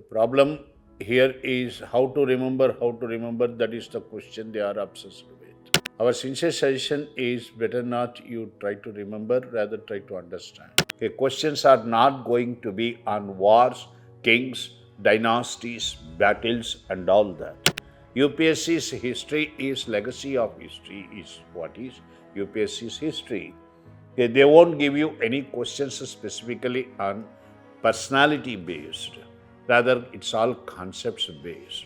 problem here is how to remember, that is the question they are obsessed with. Our sincere suggestion is better not you try to remember, rather try to understand. Okay, questions are not going to be on wars, kings, dynasties, battles and all that. UPSC's history is legacy of history is what is UPSC's history. Okay, they won't give you any questions specifically on personality based. Rather, it's all concepts based.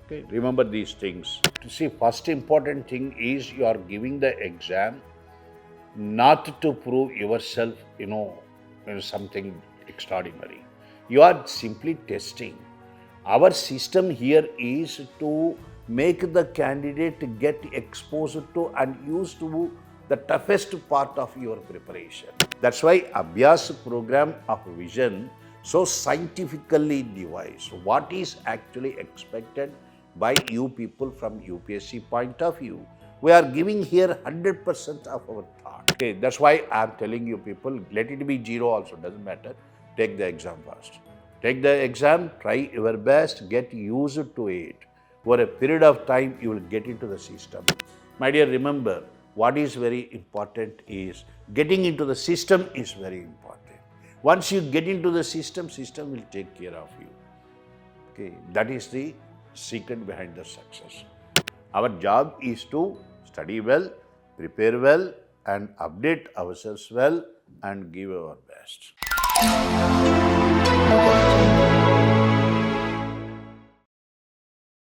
Okay, remember these things. To see, first important thing is you are giving the exam not to prove yourself, something extraordinary. You are simply testing. Our system here is to make the candidate get exposed to and used to the toughest part of your preparation. That's why Abhyaas program of Vision so scientifically devised what is actually expected by you people from UPSC point of view. We are giving here 100% of our thought. Okay, that's why I am telling you people, let it be zero also, doesn't matter. Take the exam first. Take the exam, try your best, get used to it. For a period of time, you will get into the system. My dear, remember, what is very important is getting into the system is very important. Once you get into the system will take care of you. Okay, that is the secret behind the success. Our job is to study well, prepare well, and update ourselves well and give our best.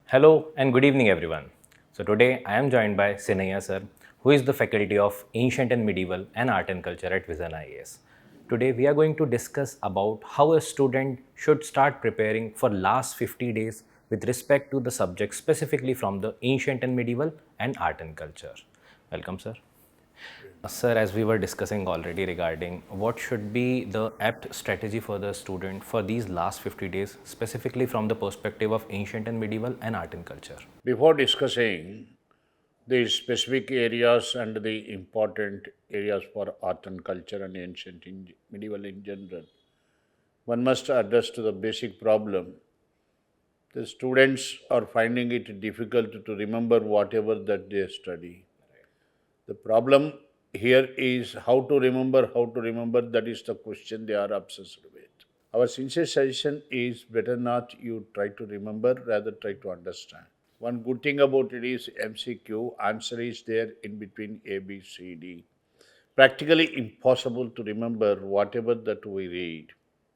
Hello and good evening everyone. So today I am joined by Seenaiah Sir, who is the faculty of Ancient and Medieval and Art and Culture at VisionIAS. Today we are going to discuss about how a student should start preparing for last 50 days with respect to the subject specifically from the Ancient and Medieval and Art and Culture. Welcome, sir. Sir, as we were discussing already regarding what should be the apt strategy for the student for these last 50 days, specifically from the perspective of ancient and medieval and art and culture. Before discussing the specific areas and the important areas for art and culture and ancient medieval in general, one must address to the basic problem. The students are finding it difficult to remember whatever that they study. The problem here is how to remember, that is the question they are obsessed with. Our sincere suggestion is better not you try to remember, rather try to understand. One good thing about it is MCQ, answer is there in between A, B, C, D. Practically impossible to remember whatever that we read.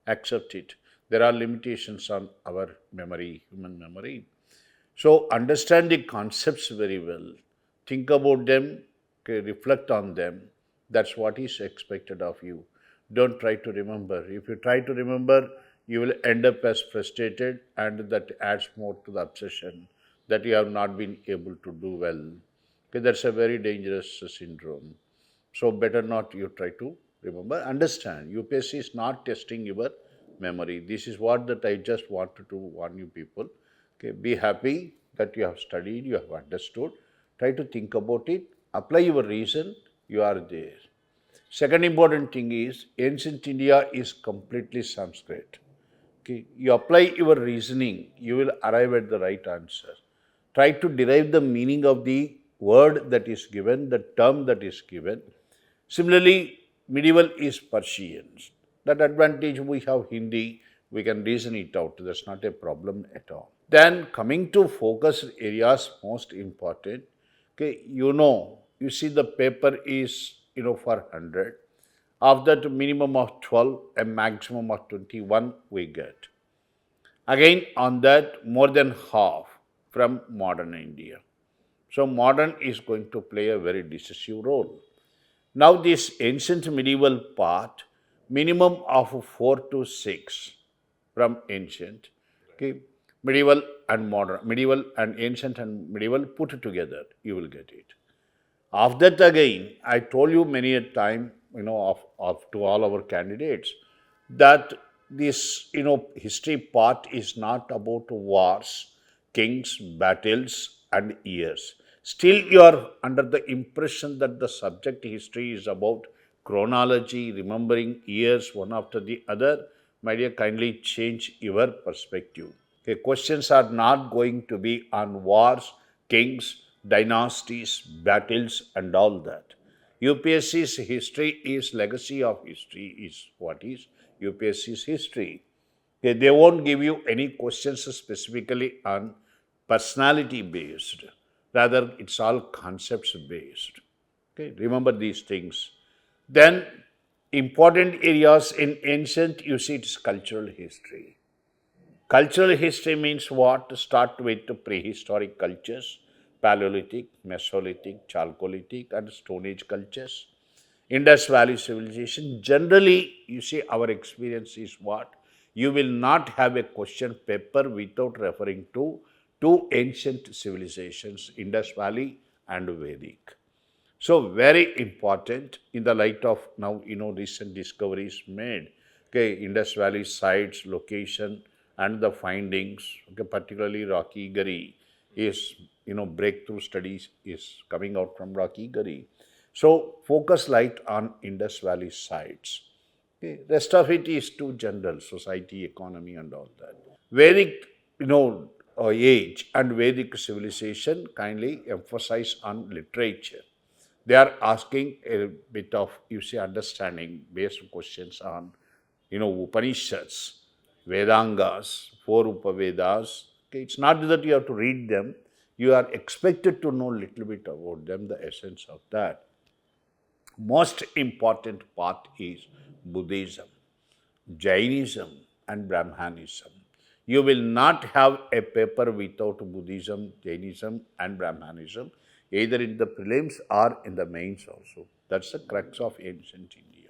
Accept it. There are limitations on our memory, human memory. So understand the concepts very well. Think about them, okay, reflect on them. That's what is expected of you. Don't try to remember. If you try to remember, you will end up as frustrated, and that adds more to the obsession that you have not been able to do well. Okay, that's a very dangerous syndrome. So better not you try to remember. Understand, UPSC is not testing your memory. This is what that I just wanted to warn you people. Okay, be happy that you have studied, you have understood. Try to think about it, apply your reason, you are there. Second important thing is ancient India is completely Sanskrit. Okay, you apply your reasoning, you will arrive at the right answer. Try to derive the meaning of the word that is given, the term that is given. Similarly, medieval is Persian. That advantage we have Hindi, we can reason it out. That's not a problem at all. Then coming to focus areas, most important. Okay, you see the paper is for 100. Of that minimum of 12, a maximum of 21 we get. Again, on that, more than half from modern India. So modern is going to play a very decisive role. Now this ancient medieval part, minimum of 4 to 6 from ancient. Okay, medieval and modern, medieval and ancient and medieval put together, you will get it. Of that again, I told you many a time, of to all our candidates, that this, history part is not about wars, kings, battles, and years. Still, you are under the impression that the subject history is about chronology, remembering years one after the other. my dear, kindly change your perspective. Okay, questions are not going to be on wars, kings, dynasties, battles, and all that. UPSC's history is legacy of history, is what is UPSC's history. Okay, they won't give you any questions specifically on personality based. Rather, it's all concepts based. Okay, remember these things. Then, important areas in ancient, you see, it is cultural history. Cultural history means what? To start with prehistoric cultures, Paleolithic, Mesolithic, Chalcolithic, and Stone Age cultures. Indus Valley civilization. Generally, you see, our experience is what? You will not have a question paper without referring to two ancient civilizations, Indus Valley and Vedic. So very important in the light of now, recent discoveries made. Okay, Indus Valley sites, location, and the findings. Okay, particularly Rocky Gari is, breakthrough studies is coming out from Rocky Gari. So focus light on Indus Valley sites. Okay, rest of it is too general, society, economy, and all that. Vedic, age and Vedic civilization kindly emphasize on literature. They are asking a bit of, understanding based questions on, Upanishads, Vedangas, four Upavedas. Okay, it's not that you have to read them, you are expected to know a little bit about them, the essence of that. Most important part is Buddhism, Jainism, and Brahmanism. You will not have a paper without Buddhism, Jainism, and Brahmanism, either in the prelims or in the mains also. That's the crux of ancient India.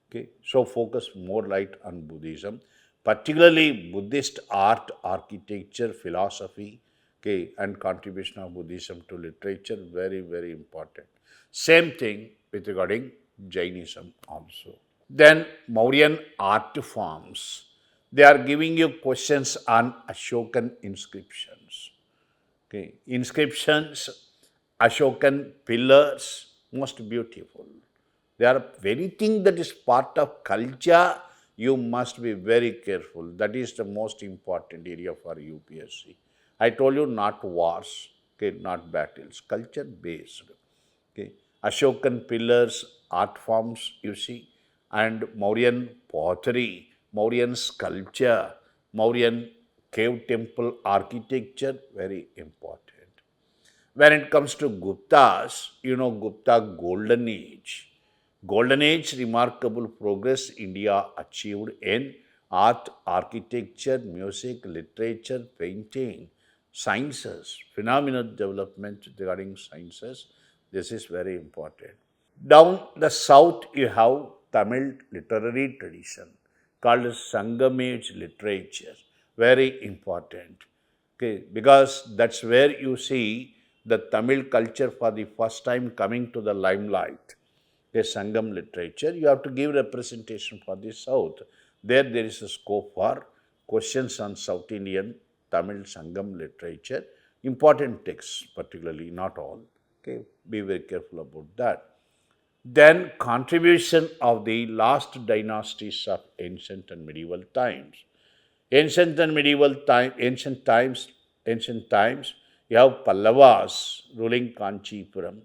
Okay, so focus more light on Buddhism, particularly Buddhist art, architecture, philosophy, okay, and contribution of Buddhism to literature, very, very important. Same thing with regarding Jainism also. Then Mauryan art forms. They are giving you questions on Ashokan inscriptions. Okay, inscriptions, Ashokan pillars, most beautiful. They are anything that is part of culture, you must be very careful. That is the most important area for UPSC. I told you not wars, okay, not battles, culture based. Okay. Ashokan pillars, art forms, you see, and Mauryan pottery, Mauryan sculpture, Mauryan cave temple architecture, very important. When it comes to Guptas, Gupta Golden Age. Golden Age, remarkable progress India achieved in art, architecture, music, literature, painting, sciences, phenomenal development regarding sciences. This is very important. Down the south, you have Tamil literary tradition called Sangam Age literature. Very important. Okay, because that's where you see the Tamil culture for the first time coming to the limelight. A Sangam literature, you have to give representation for the South. There is a scope for questions on South Indian Tamil Sangam literature. Important texts, particularly, not all. Okay, be very careful about that. Then contribution of the last dynasties of ancient and medieval times. Ancient times, you have Pallavas ruling Kanchipuram,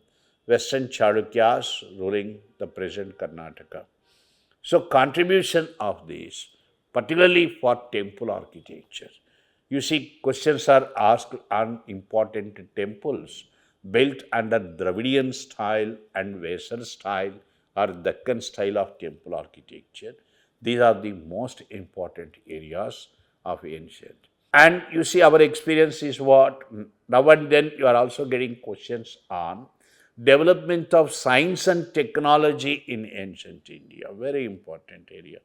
Western Chalukyas ruling the present Karnataka. So contribution of these, particularly for temple architecture. You see, questions are asked on important temples built under Dravidian style and Vesar style or Deccan style of temple architecture. These are the most important areas of ancient. And you see, our experience is what? Now and then you are also getting questions on development of science and technology in ancient India. Very important area.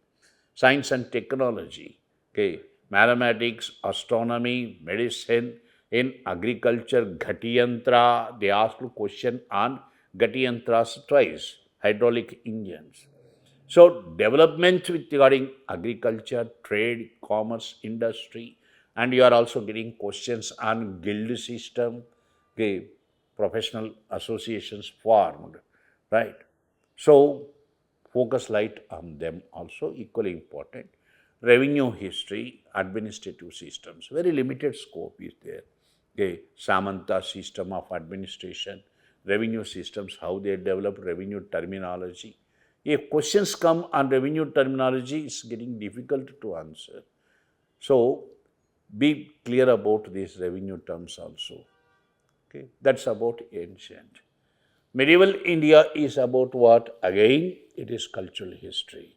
Science and technology. Okay. Mathematics, astronomy, medicine, in agriculture, Ghatiyantra. They asked a question on Ghatiyantras twice, hydraulic engines. So, development with regarding agriculture, trade, commerce, industry, and you are also getting questions on guild system, okay, professional associations formed, right? So, focus light on them also, equally important. revenue history, administrative systems. Very limited scope is there. Okay, Samanta system of administration, revenue systems, how they develop revenue terminology. If questions come on revenue terminology, it's getting difficult to answer. So, be clear about these revenue terms also. Okay, that's about ancient. Medieval India is about what? Again, it is cultural history.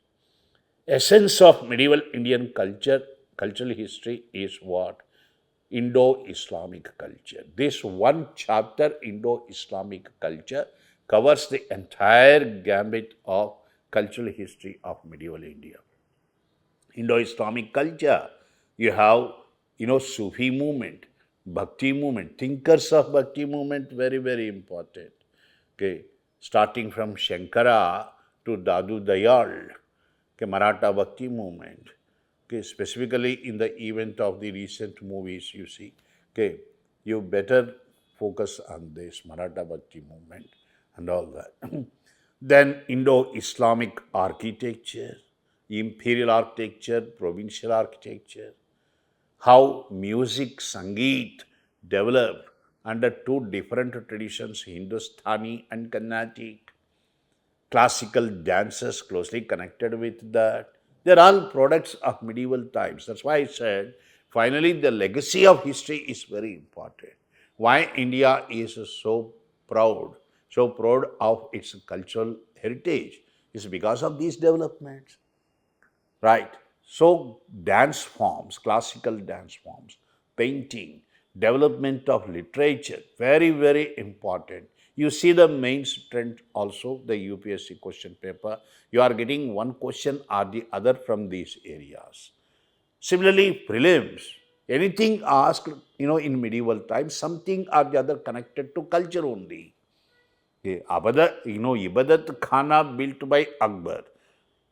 Essence of medieval Indian culture, cultural history is what? Indo-Islamic culture. This one chapter, Indo-Islamic culture, covers the entire gambit of cultural history of medieval India. Indo-Islamic culture, you have, Sufi movement, Bhakti movement, thinkers of Bhakti movement, very, very important. Okay, starting from Shankara to Dadu Dayal, okay, Maratha Bhakti movement. Okay, specifically in the event of the recent movies, you see, okay, you better focus on this Maratha Bhakti movement and all that. Then Indo-Islamic architecture, imperial architecture, provincial architecture, how music, Sangeet developed under two different traditions, Hindustani and Carnatic, classical dances closely connected with that. They're all products of medieval times. That's why I said, finally, the legacy of history is very important. Why India is so proud of its cultural heritage, is because of these developments. Right. So, dance forms, classical dance forms, painting, development of literature, very, very important. You see the main trend also, the UPSC question paper. You are getting one question or the other from these areas. Similarly, prelims, anything asked, in medieval times, something or the other connected to culture only. Okay. Ibadat Khana built by Akbar.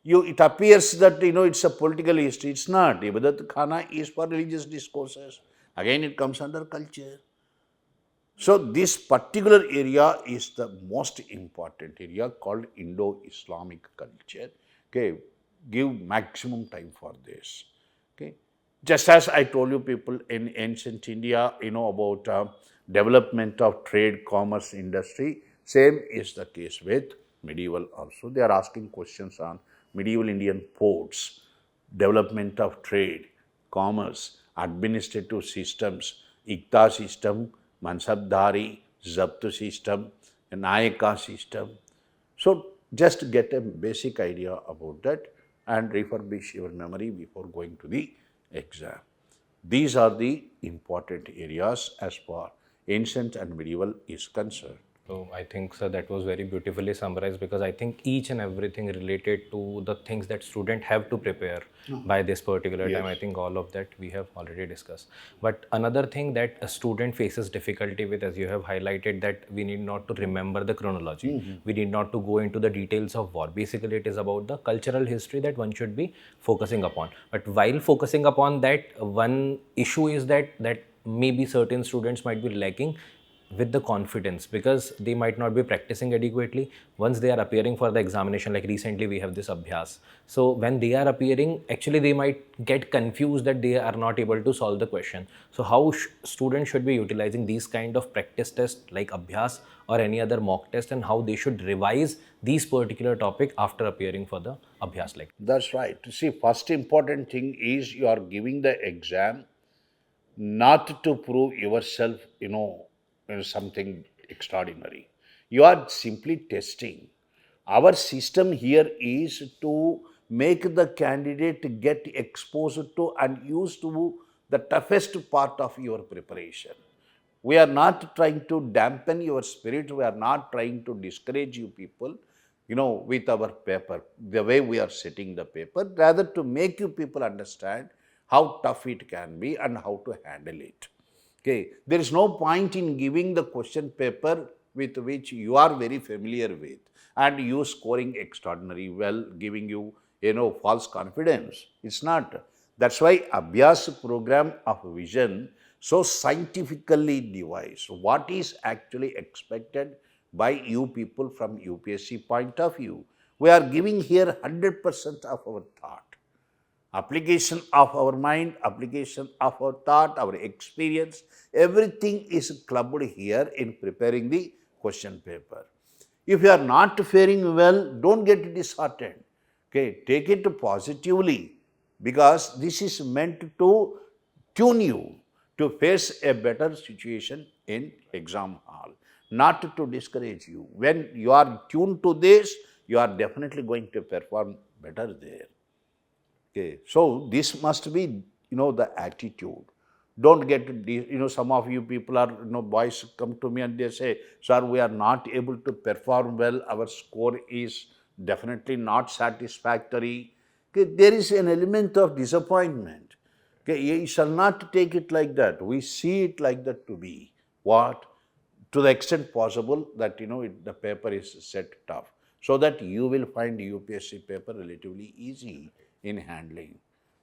It appears that it's a political history. It's not. Ibadat Khana is for religious discourses. Again, it comes under culture. So this particular area is the most important area called Indo-Islamic culture. Okay, give maximum time for this. Okay, just as I told you, people in ancient India, about development of trade, commerce, industry. Same is the case with medieval also. They are asking questions on medieval Indian ports, development of trade, commerce, administrative systems, Ikta system, Mansabdari, Zabtu system, Nayaka system. So just get a basic idea about that and refurbish your memory before going to the exam. These are the important areas as far ancient and medieval is concerned. So I think, sir, that was very beautifully summarized, because I think each and everything related to the things that student have to prepare by this particular time, I think all of that we have already discussed. But another thing that a student faces difficulty with, as you have highlighted, that we need not to remember the chronology. We need not to go into the details of war. Basically, it is about the cultural history that one should be focusing upon. But while focusing upon that, one issue is that maybe certain students might be lacking with the confidence, because they might not be practicing adequately once they are appearing for the examination. Like recently we have this Abhyaas, so when they are appearing, actually they might get confused that they are not able to solve the question. So how students should be utilizing these kind of practice tests like Abhyaas or any other mock test, and how they should revise these particular topic after appearing for the Abhyaas lecture? That's right. See, first important thing is you are giving the exam not to prove yourself, something extraordinary. You are simply testing. Our system here is to make the candidate get exposed to and used to the toughest part of your preparation. We are not trying to dampen your spirit. We are not trying to discourage you people, with our paper, the way we are setting the paper, rather to make you people understand how tough it can be and how to handle it. Okay, there is no point in giving the question paper with which you are very familiar with and you scoring extraordinary well, giving you, false confidence. It's not. That's why Abhyaas program of Vision so scientifically devised what is actually expected by you people from UPSC point of view. We are giving here 100% of our thought. Application of our mind, application of our thought, our experience, everything is clubbed here in preparing the question paper. If you are not faring well, don't get disheartened. Okay, take it positively, because this is meant to tune you to face a better situation in exam hall, not to discourage you. When you are tuned to this, you are definitely going to perform better there. Okay, so this must be, the attitude. Don't get, some of you people are, boys come to me and they say, sir, we are not able to perform well. Our score is definitely not satisfactory. Okay, there is an element of disappointment. Okay, you shall not take it like that. We see it like that to be. What? To the extent possible that, the paper is set tough, so that you will find UPSC paper relatively easy in handling.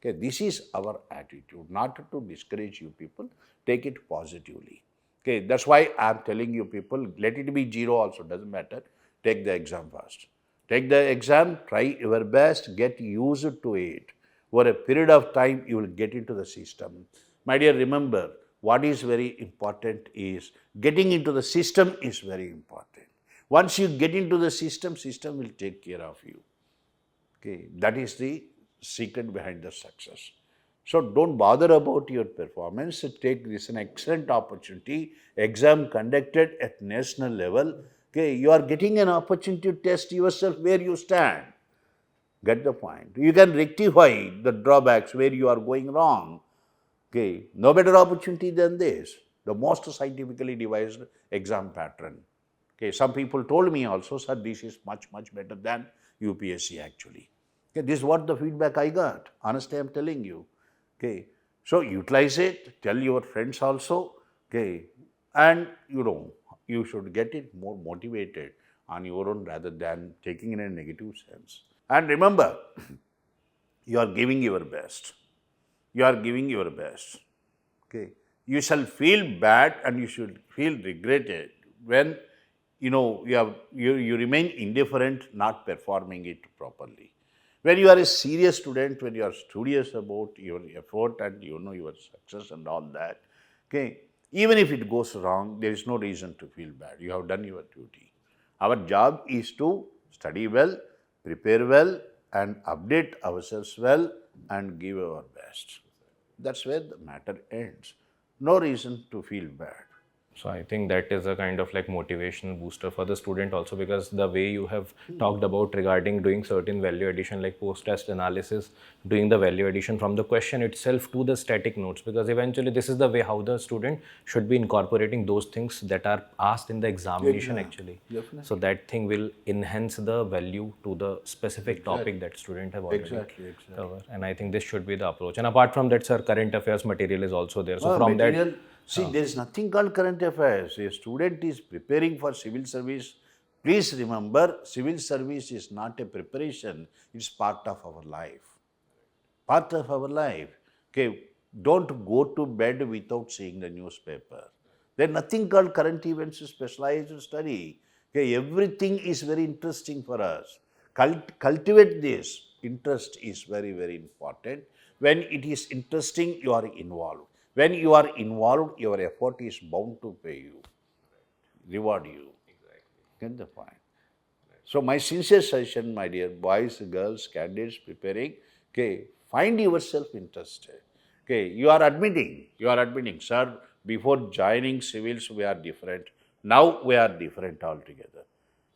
Okay, this is our attitude, not to discourage you people. Take it positively. Okay, that's why I am telling you people, let it be zero also, doesn't matter. Take the exam first. Take the exam, try your best, get used to it. Over a period of time, you will get into the system. My dear, remember, what is very important is getting into the system is very important. Once you get into the system will take care of you. Okay, that is the secret behind the success. So don't bother about your performance. Take this an excellent opportunity. Exam conducted at national level. Okay, you are getting an opportunity to test yourself where you stand. Get the point. You can rectify the drawbacks where you are going wrong. Okay, no better opportunity than this. The most scientifically devised exam pattern. Okay, some people told me also, sir, this is much, much better than UPSC actually. Okay, this is what the feedback I got. Honestly, I'm telling you. Okay, so utilize it, tell your friends also. Okay, and you should get it more motivated on your own rather than taking in a negative sense. And remember, you are giving your best. You are giving your best. Okay, you shall feel bad and you should feel regretted when you remain indifferent, not performing it properly. When you are a serious student, when you are studious about your effort and your success and all that, okay, even if it goes wrong, there is no reason to feel bad. You have done your duty. Our job is to study well, prepare well, and update ourselves well and give our best. That's where the matter ends. No reason to feel bad. So I think that is a kind of like motivational booster for the student also, because the way you have talked about regarding doing certain value addition like post-test analysis, doing the value addition from the question itself to the static notes, because eventually this is the way how the student should be incorporating those things that are asked in the examination actually. Definitely. So that thing will enhance the value to the specific topic that student have already Exactly. covered. And I think this should be the approach. And apart from that, sir, current affairs material is also there. So from Material, that, see, there is nothing called current affairs. A student is preparing for civil service. Please remember, civil service is not a preparation, it's part of our life. Part of our life. Okay, don't go to bed without seeing the newspaper. There is nothing called current events specialized study. Okay, everything is very interesting for us. Cultivate this. Interest is very, very important. When it is interesting, you are involved. When you are involved, your effort is bound to pay you, reward you. Get the point. So my sincere suggestion, my dear boys, girls, candidates preparing, okay, find yourself interested. Okay, you are admitting, sir, before joining civils we are different. Now we are different altogether.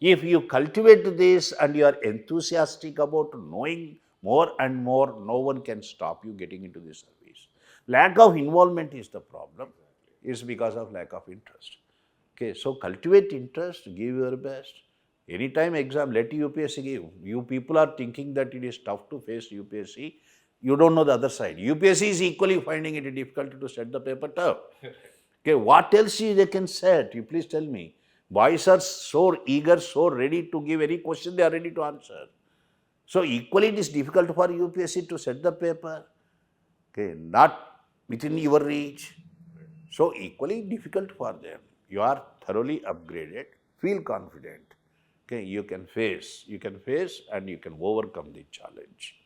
If you cultivate this and you are enthusiastic about knowing more and more, no one can stop you getting into this service. Lack of involvement is the problem. It's because of lack of interest. Okay, so cultivate interest, give your best. Anytime exam, let UPSC give. You people are thinking that it is tough to face UPSC. You don't know the other side. UPSC is equally finding it difficult to set the paper tough. Okay, what else they can set? You please tell me. Boys are so eager, so ready to give any question, they are ready to answer. So equally it is difficult for UPSC to set the paper. Okay, not within your reach. So equally difficult for them. You are thoroughly upgraded. Feel confident. Okay, you can face and you can overcome the challenge.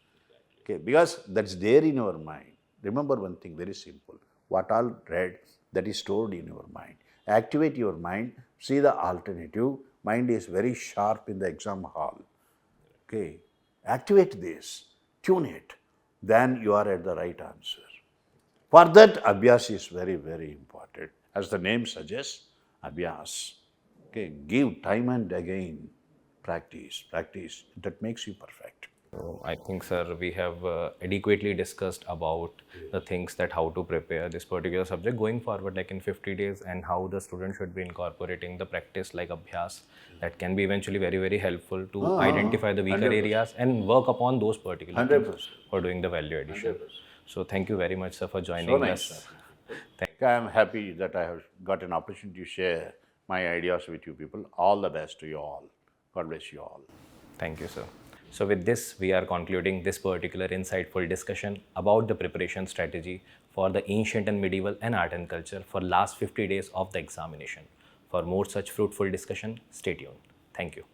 Okay, because that's there in your mind. Remember one thing very simple. What all read, that is stored in your mind. Activate your mind, see the alternative. Mind is very sharp in the exam hall. Okay, activate this, tune it, then you are at the right answer. For that, Abhyaas is very, very important. As the name suggests, Abhyaas. Okay, give time and again, practice, practice. That makes you perfect. So I think, sir, we have adequately discussed about the things that how to prepare this particular subject going forward, like in 50 days, and how the student should be incorporating the practice like Abhyas that can be eventually very, very helpful to identify the weaker 100%. areas and work upon those particular 100%. things for doing the value addition. So thank you very much, sir, for So joining nice. us. I am happy that I have got an opportunity to share my ideas with you people. All the best to you all. God bless you all. Thank you, sir. So with this, we are concluding this particular insightful discussion about the preparation strategy for the ancient and medieval and art and culture for last 50 days of the examination. For more such fruitful discussion, stay tuned. Thank you.